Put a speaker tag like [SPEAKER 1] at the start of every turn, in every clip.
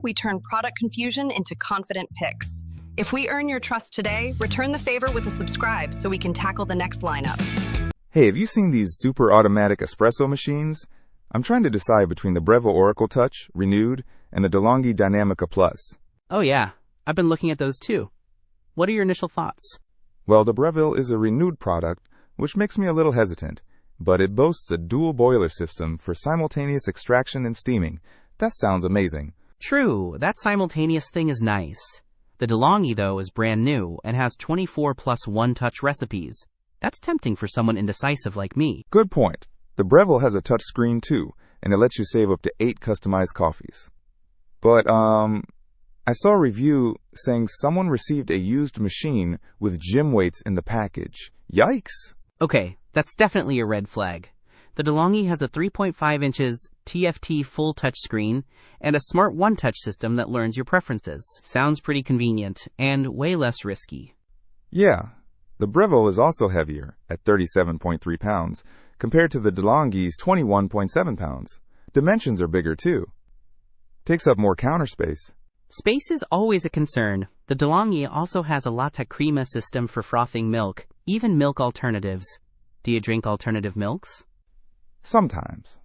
[SPEAKER 1] we turn product confusion into confident picks. If we earn your trust today, return the favor with a subscribe so we can tackle the next lineup.
[SPEAKER 2] Hey, have you seen these super-automatic espresso machines? I'm trying to decide between the Breville Oracle Touch, Renewed, and the De'Longhi Dinamica Plus.
[SPEAKER 3] Oh yeah, I've been looking at those too. What are your initial thoughts?
[SPEAKER 2] Well, the Breville is a Renewed product, which makes me a little hesitant, but it boasts a dual boiler system for simultaneous extraction and steaming. That sounds amazing.
[SPEAKER 3] True, that simultaneous thing is nice. The De'Longhi, though, is brand new and has 24 plus one-touch recipes. That's tempting for someone indecisive like me.
[SPEAKER 2] Good point. The Breville has a touch screen too, and it lets you save up to 8 customized coffees. But, I saw a review saying someone received a used machine with gym weights in the package. Yikes!
[SPEAKER 3] Okay, that's definitely a red flag. The De'Longhi has a 3.5 inches TFT full touchscreen and a smart one-touch system that learns your preferences. Sounds pretty convenient and way less risky.
[SPEAKER 2] Yeah, the Breville is also heavier at 37.3 pounds compared to the De'Longhi's 21.7 pounds. Dimensions are bigger too. Takes up more counter space.
[SPEAKER 3] Space is always a concern. The De'Longhi also has a latte crema system for frothing milk, even milk alternatives. Do you drink alternative milks?
[SPEAKER 2] Sometimes.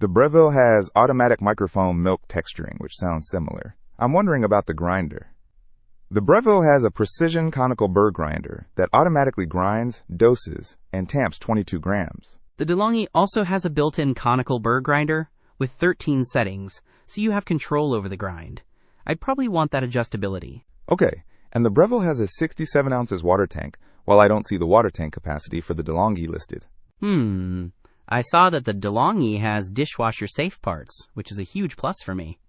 [SPEAKER 2] The Breville has automatic microfoam milk texturing, which sounds similar. I'm wondering about the grinder. The Breville has a precision conical burr grinder that automatically grinds, doses, and tamps 22 grams.
[SPEAKER 3] The De'Longhi also has a built-in conical burr grinder with 13 settings, so you have control over the grind. I'd probably want that adjustability.
[SPEAKER 2] Okay, and the Breville has a 67 ounces water tank, while I don't see the water tank capacity for the De'Longhi listed.
[SPEAKER 3] I saw that the De'Longhi has dishwasher-safe parts, which is a huge plus for me.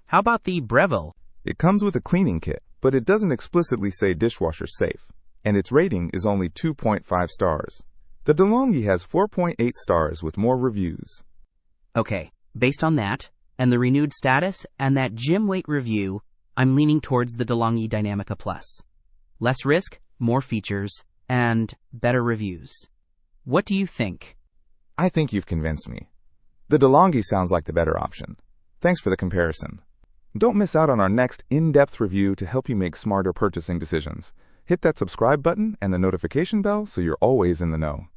[SPEAKER 3] How about the Breville?
[SPEAKER 2] It comes with a cleaning kit, but it doesn't explicitly say dishwasher safe, and its rating is only 2.5 stars. The De'Longhi has 4.8 stars with more reviews.
[SPEAKER 3] Okay, based on that, and the renewed status, and that gym weight review, I'm leaning towards the De'Longhi Dinamica Plus. Less risk, more features, and better reviews. What do you think?
[SPEAKER 2] I think you've convinced me. The De'Longhi sounds like the better option. Thanks for the comparison. Don't miss out on our next in-depth review to help you make smarter purchasing decisions. Hit that subscribe button and the notification bell so you're always in the know.